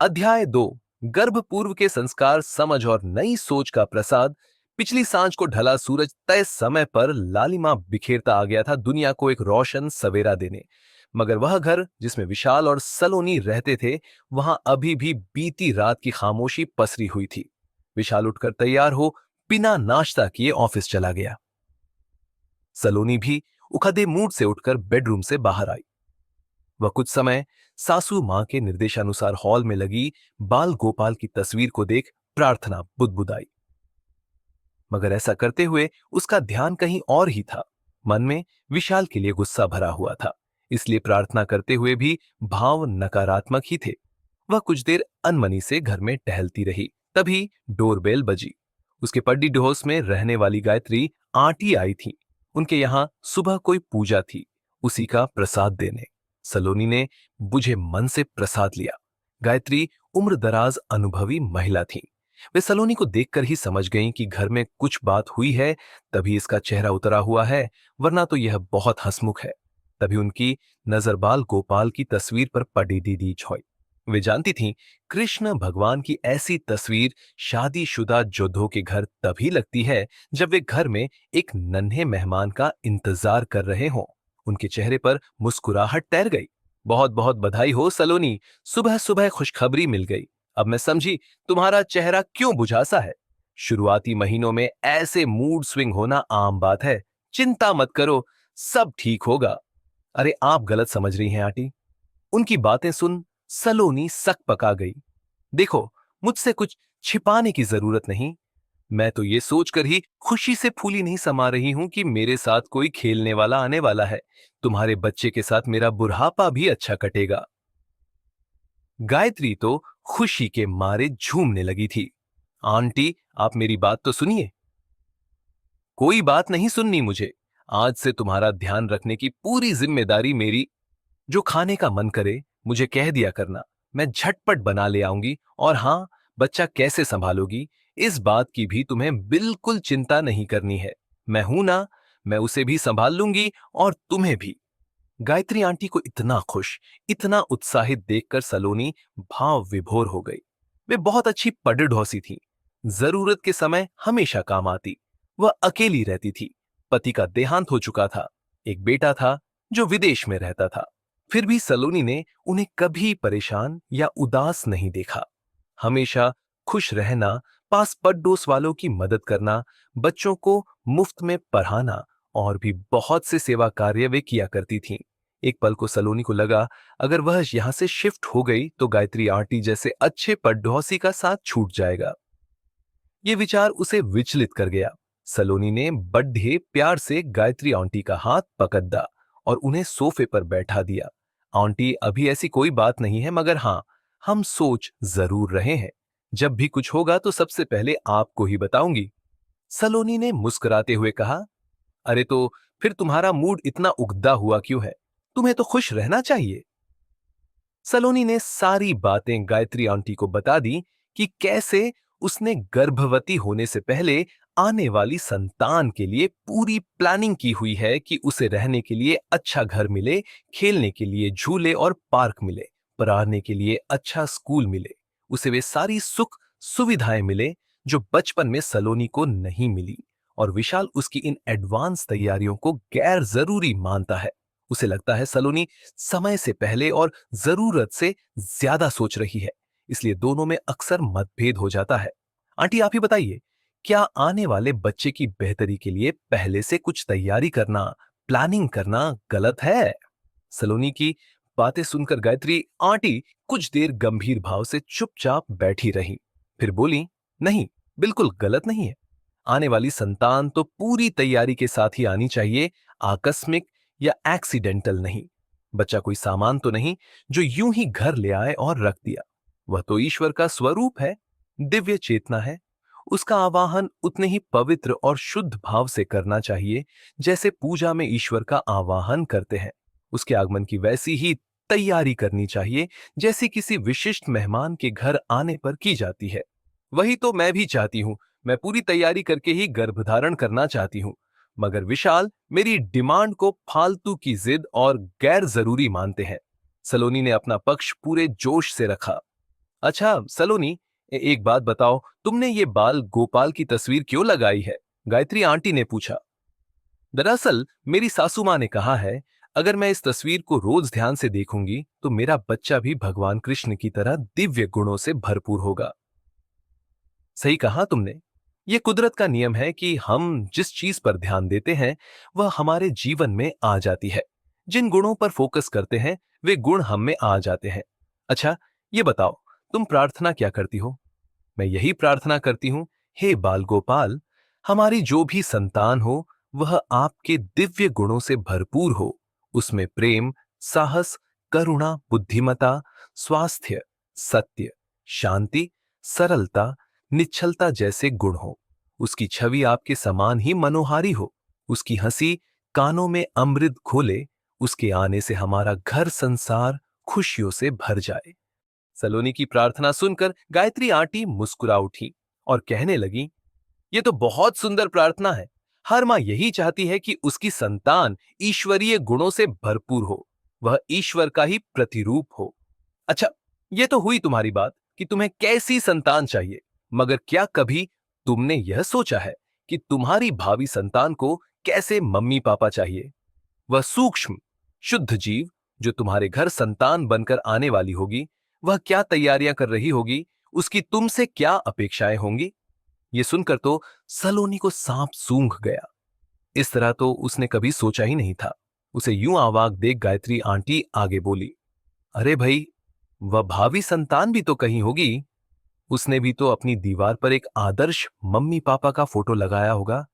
अध्याय 2। गर्भ पूर्व के संस्कार, समझ और नई सोच का प्रसाद। पिछली सांझ को ढला सूरज तय समय पर लालिमा बिखेरता आ गया था, दुनिया को एक रोशन सवेरा देने। मगर वह घर जिसमें विशाल और सलोनी रहते थे, वहां अभी भी बीती रात की खामोशी पसरी हुई थी। विशाल उठकर तैयार हो बिना नाश्ता किए ऑफिस चला गया। सलोनी भी उखदे मूड से उठकर बेडरूम से बाहर आई। वह कुछ समय सासू मां के निर्देशानुसार हॉल में लगी बाल गोपाल की तस्वीर को देख प्रार्थना बुदबुदाई। मगर ऐसा करते हुए उसका ध्यान कहीं और ही था। मन में विशाल के लिए गुस्सा भरा हुआ था, इसलिए प्रार्थना करते हुए भी भाव नकारात्मक ही थे। वह कुछ देर अनमनी से घर में टहलती रही, तभी डोरबेल बजी। उसके पड्डी डोहस में रहने वाली गायत्री आंटी आई थी। उनके यहां सुबह कोई पूजा थी, उसी का प्रसाद देने। सलोनी ने बुझे मन से प्रसाद लिया। गायत्री उम्र दराज अनुभवी महिला थी। वे सलोनी को देखकर ही समझ गईं कि घर में कुछ बात हुई है, तभी इसका चेहरा उतरा हुआ है, वरना तो यह बहुत हंसमुख है। तभी उनकी नजर बाल गोपाल की तस्वीर पर पड़ी दी छोई। वे जानती थीं, कृष्ण भगवान की ऐसी तस्वीर शादीशुदा जोधों के घर तभी लगती है जब वे घर में एक नन्हे मेहमान का इंतजार कर रहे हों। उनके चेहरे पर मुस्कुराहट तैर गई। बहुत बहुत बधाई हो सलोनी, सुबह सुबह खुशखबरी मिल गई। अब मैं समझी तुम्हारा चेहरा क्यों बुझासा है। शुरुआती महीनों में ऐसे मूड स्विंग होना आम बात है। चिंता मत करो, सब ठीक होगा। अरे आप गलत समझ रही हैं आंटी। उनकी बातें सुन सलोनी सक पका गई। देखो, मुझसे कुछ छिपाने की जरूरत नहीं। मैं तो ये सोचकर ही खुशी से फूली नहीं समा रही हूं कि मेरे साथ कोई खेलने वाला आने वाला है। तुम्हारे बच्चे के साथ मेरा बुढ़ापा भी अच्छा कटेगा। गायत्री तो खुशी के मारे झूमने लगी थी। आंटी, आप मेरी बात तो सुनिए। कोई बात नहीं सुननी मुझे। आज से तुम्हारा ध्यान रखने की पूरी जिम्मेदारी मेरी। जो खाने का मन करे मुझे कह दिया करना, मैं झटपट बना ले आऊंगी। और हां, बच्चा कैसे संभालोगी, इस बात की भी तुम्हें बिल्कुल चिंता नहीं करनी है। मैं हूं ना, मैं उसे भी संभाल लूंगी और तुम्हें भी। गायत्री आंटी को इतना खुश, इतना उत्साहित देखकर सलोनी भाव विभोर हो गई। वे बहुत अच्छी पढ़डौसी थी, जरूरत के समय हमेशा काम आती। वह अकेली रहती थी, पति का देहांत हो चुका था, एक बेटा था जो विदेश में रहता था। फिर भी सलोनी ने उन्हें कभी परेशान या उदास नहीं देखा। हमेशा खुश रहना, पास पड़ोस वालों की मदद करना, बच्चों को मुफ्त में पढ़ाना और भी बहुत से सेवा कार्य वे किया करती थीं। एक पल को सलोनी को लगा, अगर वह यहां से शिफ्ट हो गई तो गायत्री आंटी जैसे अच्छे पड़ोसी का साथ छूट जाएगा। ये विचार उसे विचलित कर गया। सलोनी ने बड़े प्यार से गायत्री आंटी का हाथ पकड़ा और उन्हें सोफे पर बैठा दिया। आंटी, अभी ऐसी कोई बात नहीं है, मगर हाँ, हम सोच जरूर रहे हैं। जब भी कुछ होगा तो सबसे पहले आपको ही बताऊंगी। सलोनी ने मुस्कुराते हुए कहा। अरे तो फिर तुम्हारा मूड इतना उगदा हुआ क्यों है? तुम्हें तो खुश रहना चाहिए। सलोनी ने सारी बातें गायत्री आंटी को बता दी कि कैसे उसने गर्भवती होने से पहले आने वाली संतान के लिए पूरी प्लानिंग की हुई है कि उसे रहने के लिए अच्छा घर मिले, खेलने के लिए झूले और पार्क मिले, पढ़ाने के लिए अच्छा स्कूल मिले, उसे वे सारी सुख सुविधाएं मिले जो बचपन में सलोनी को नहीं मिली। और विशाल उसकी इन एडवांस तैयारियों को गैर जरूरी मानता है। उसे लगता है सलोनी समय से पहले और जरूरत से ज्यादा सोच रही है, इसलिए दोनों में अक्सर मतभेद हो जाता है। आंटी, आप ही बताइए, क्या आने वाले बच्चे की बेहतरी के लिए पहले से कुछ तैयारी करना, प्लानिंग करना गलत है? सलोनी की बातें सुनकर गायत्री आंटी कुछ देर गंभीर भाव से चुपचाप बैठी रही। फिर बोली, नहीं, बिल्कुल गलत नहीं है। आने वाली संतान तो पूरी तैयारी के साथ ही आनी चाहिए, आकस्मिक या एक्सीडेंटल नहीं। बच्चा कोई सामान तो नहीं जो यूं ही घर ले आए और रख दिया। वह तो ईश्वर का स्वरूप है, दिव्य चेतना है। उसका आवाहन उतने ही पवित्र और शुद्ध भाव से करना चाहिए जैसे पूजा में ईश्वर का आवाहन करते हैं। उसके आगमन की वैसी ही तैयारी करनी चाहिए जैसी किसी विशिष्ट मेहमान के घर आने पर की जाती है। वही तो मैं भी चाहती हूं। मैं पूरी तैयारी करके ही गर्भधारण करना चाहती हूं। मगर विशाल मेरी डिमांड को फालतू की जिद और गैर जरूरी मानते हैं। सलोनी ने अपना पक्ष पूरे जोश से रखा। अच्छा सलोनी, एक बात बताओ, तुमने ये बाल गोपाल की तस्वीर क्यों लगाई है? गायत्री आंटी ने पूछा। दरअसल मेरी सासू माँ ने कहा है, अगर मैं इस तस्वीर को रोज ध्यान से देखूंगी तो मेरा बच्चा भी भगवान कृष्ण की तरह दिव्य गुणों से भरपूर होगा। सही कहा तुमने। ये कुदरत का नियम है कि हम जिस चीज पर ध्यान देते हैं वह हमारे जीवन में आ जाती है। जिन गुणों पर फोकस करते हैं वे गुण हम में आ जाते हैं। अच्छा, ये बताओ, तुम प्रार्थना क्या करती हो? मैं यही प्रार्थना करती हूँ, हे बाल गोपाल, हमारी जो भी संतान हो वह आपके दिव्य गुणों से भरपूर हो। उसमें प्रेम, साहस, करुणा, बुद्धिमता, स्वास्थ्य, सत्य, शांति, सरलता, निश्चलता जैसे गुण हो। उसकी छवि आपके समान ही मनोहारी हो। उसकी हंसी कानों में अमृत घोले। उसके आने से हमारा घर संसार खुशियों से भर जाए। सलोनी की प्रार्थना सुनकर गायत्री आंटी मुस्कुरा उठी और कहने लगी, ये तो बहुत सुंदर प्रार्थना है। हर मां यही चाहती है कि उसकी संतान ईश्वरीय गुणों से भरपूर हो, वह ईश्वर का ही प्रतिरूप हो। अच्छा, ये तो हुई तुम्हारी बात कि तुम्हें कैसी संतान चाहिए, मगर क्या कभी तुमने यह सोचा है कि तुम्हारी भावी संतान को कैसे मम्मी पापा चाहिए? वह सूक्ष्म, शुद्ध जीव जो तुम्हारे घर संतान बनकर आने वाली होगी, वह क्या तैयारियां कर रही होगी, उसकी तुमसे क्या अपेक्षाएं होंगी? ये सुनकर तो सलोनी को सांप सूंघ गया। इस तरह तो उसने कभी सोचा ही नहीं था। उसे यूं आवाक देख गायत्री आंटी आगे बोली, अरे भाई, वह भावी संतान भी तो कहीं होगी। उसने भी तो अपनी दीवार पर एक आदर्श मम्मी पापा का फोटो लगाया होगा।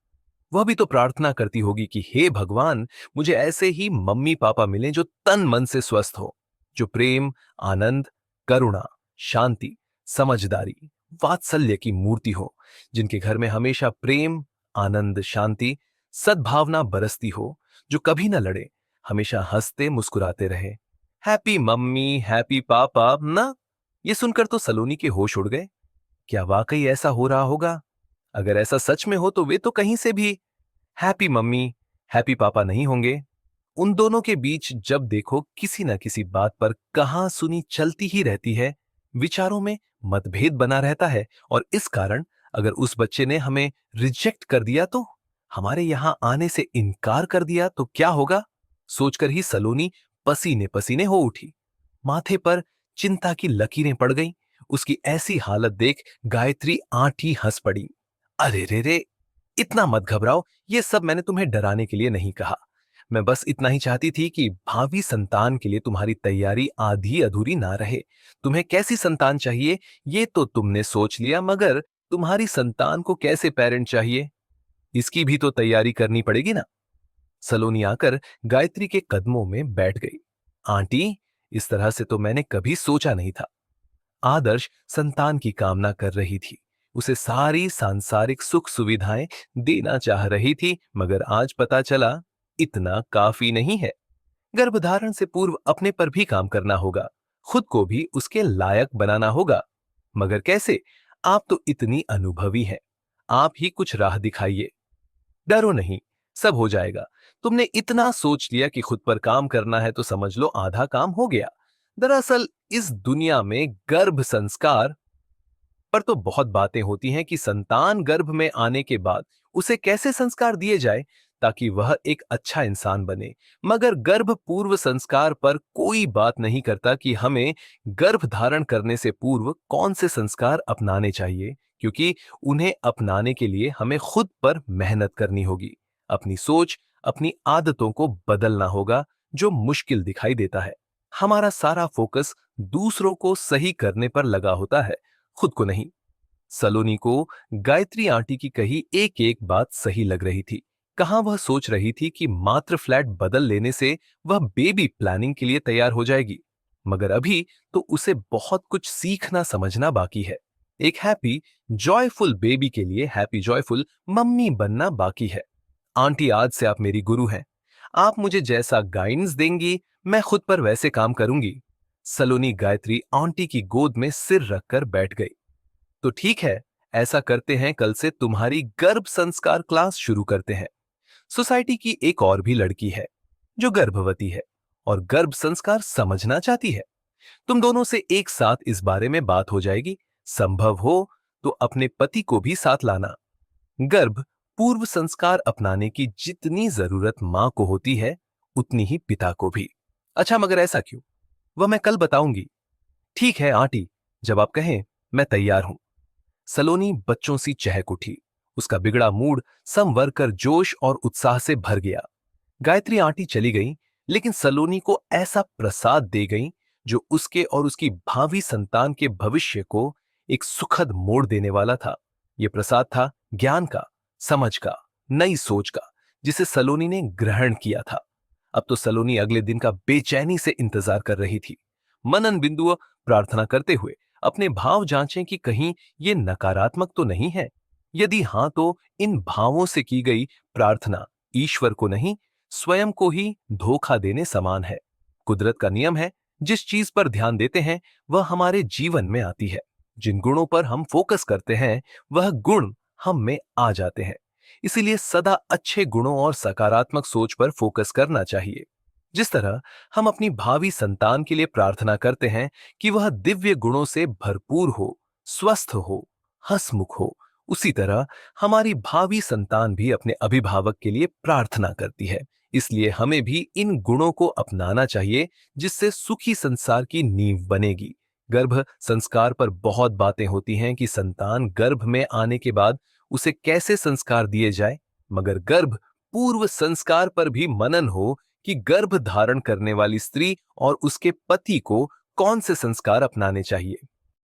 वह भी तो प्रार्थना करती होगी कि हे भगवान, मुझे ऐसे ही मम्मी पापा मिलें जो तन मन से स्वस्थ हो, जो प्रेम, आनंद, करुणा, शांति, समझदारी, वात्सल्य की मूर्ति हो, जिनके घर में हमेशा प्रेम, आनंद, शांति, सद्भावना बरसती हो, जो कभी न लड़े, हमेशा हंसते मुस्कुराते रहे। हैप्पी मम्मी, हैप्पी पापा ना। ये सुनकर तो सलोनी के होश उड़ गए। क्या वाकई ऐसा हो रहा होगा? अगर ऐसा सच में हो तो वे तो कहीं से भी हैप्पी मम्मी, हैप्पी पापा नहीं होंगे। उन दोनों के बीच जब देखो किसी न किसी बात पर कहां सुनी चलती ही रहती है, विचारों में मतभेद बना रहता है। और इस कारण अगर उस बच्चे ने हमें रिजेक्ट कर दिया तो, हमारे यहां आने से इनकार कर दिया तो क्या होगा? सोचकर ही सलोनी पसीने पसीने हो उठी। माथे पर चिंता की लकीरें पड़ गईं। उसकी ऐसी हालत देख गायत्री आंटी हंस पड़ी। अरे रे रे, इतना मत घबराओ, ये सब मैंने तुम्हें डराने के लिए नहीं कहा। मैं बस इतना ही चाहती थी कि भावी संतान के लिए तुम्हारी तैयारी आधी अधूरी ना रहे। तुम्हें कैसी संतान चाहिए ये तो तुमने सोच लिया, मगर तुम्हारी संतान को कैसे पेरेंट चाहिए, इसकी भी तो तैयारी करनी पड़ेगी ना। सलोनी आकर गायत्री के कदमों में बैठ गई। आंटी, इस तरह से तो मैंने कभी सोचा नहीं था। आदर्श संतान की कामना कर रही थी, उसे सारी सांसारिक सुख सुविधाएं देना चाह रही थी, मगर आज पता चला इतना काफी नहीं है। गर्भधारण से पूर्व अपने पर भी काम करना होगा, खुद को भी उसके लायक बनाना होगा। मगर कैसे? आप तो इतनी अनुभवी हैं, आप ही कुछ राह दिखाइए। डरो नहीं, सब हो जाएगा। तुमने इतना सोच लिया कि खुद पर काम करना है तो समझ लो आधा काम हो गया। दरअसल इस दुनिया में गर्भ संस्कार पर तो बहुत बातें होती हैं कि संतान गर्भ में आने के बाद उसे कैसे संस्कार दिए जाए ताकि वह एक अच्छा इंसान बने। मगर गर्भ पूर्व संस्कार पर कोई बात नहीं करता कि हमें गर्भ धारण करने से पूर्व कौन से संस्कार अपनाने चाहिए, क्योंकि उन्हें अपनाने के लिए हमें खुद पर मेहनत करनी होगी। अपनी सोच, अपनी आदतों को बदलना होगा, जो मुश्किल दिखाई देता है। हमारा सारा फोकस दूसरों को सही करने पर लगा होता है, खुद को नहीं। सलोनी को गायत्री आंटी की कही एक एक बात सही लग रही थी। कहां वह सोच रही थी कि मात्र फ्लैट बदल लेने से वह बेबी प्लानिंग के लिए तैयार हो जाएगी, मगर अभी तो उसे बहुत कुछ सीखना समझना बाकी है। एक हैप्पी जॉयफुल बेबी के लिए हैप्पी जॉयफुल मम्मी बनना बाकी है। आंटी, आज से आप मेरी गुरु हैं। आप मुझे जैसा गाइडेंस देंगी मैं खुद पर वैसे काम करूंगी। सलोनी गायत्री आंटी की गोद में सिर रखकर बैठ गई। तो ठीक है, ऐसा करते हैं, कल से तुम्हारी गर्भ संस्कार क्लास शुरू करते हैं। सोसाइटी की एक और भी लड़की है जो गर्भवती है और गर्भ संस्कार समझना चाहती है। तुम दोनों से एक साथ इस बारे में बात हो जाएगी। संभव हो तो अपने पति को भी साथ लाना। गर्भ पूर्व संस्कार अपनाने की जितनी जरूरत मां को होती है, उतनी ही पिता को भी। अच्छा, मगर ऐसा क्यों? वह मैं कल बताऊंगी। ठीक है आंटी, जब आप कहें मैं तैयार हूं। सलोनी बच्चों सी चहक उठी। उसका बिगड़ा मूड संवर कर जोश और उत्साह से भर गया। गायत्री आंटी चली गई, लेकिन सलोनी को ऐसा प्रसाद दे गई जो उसके और उसकी भावी संतान के भविष्य को एक सुखद मोड़ देने वाला था। यह प्रसाद था ज्ञान का, समझ का, नई सोच का, जिसे सलोनी ने ग्रहण किया था। अब तो सलोनी अगले दिन का बेचैनी से इंतजार कर रही थी। मनन बिंदु प्रार्थना करते हुए अपने भाव जांचें कि कहीं ये नकारात्मक तो नहीं है। यदि हां, तो इन भावों से की गई प्रार्थना ईश्वर को नहीं, स्वयं को ही धोखा देने समान है। कुदरत का नियम है, जिस चीज पर ध्यान देते हैं वह हमारे जीवन में आती है। जिन गुणों पर हम फोकस करते हैं वह गुण हम में आ जाते हैं। इसीलिए सदा अच्छे गुणों और सकारात्मक सोच पर फोकस करना चाहिए। जिस तरह हम अपनी भावी संतान के लिए प्रार्थना करते हैं कि वह दिव्य गुणों से भरपूर हो, स्वस्थ हो, हंसमुख हो, उसी तरह हमारी भावी संतान भी अपने अभिभावक के लिए प्रार्थना करती है। इसलिए हमें भी इन गुणों को अपनाना चाहिए, जिससे सुखी संसार की नींव बनेगी। गर्भ संस्कार पर बहुत बातें होती हैं कि संतान गर्भ में आने के बाद उसे कैसे संस्कार दिए जाए, मगर गर्भ पूर्व संस्कार पर भी मनन हो कि गर्भ धारण करने वाली स्त्री और उसके पति को कौन से संस्कार अपनाने चाहिए।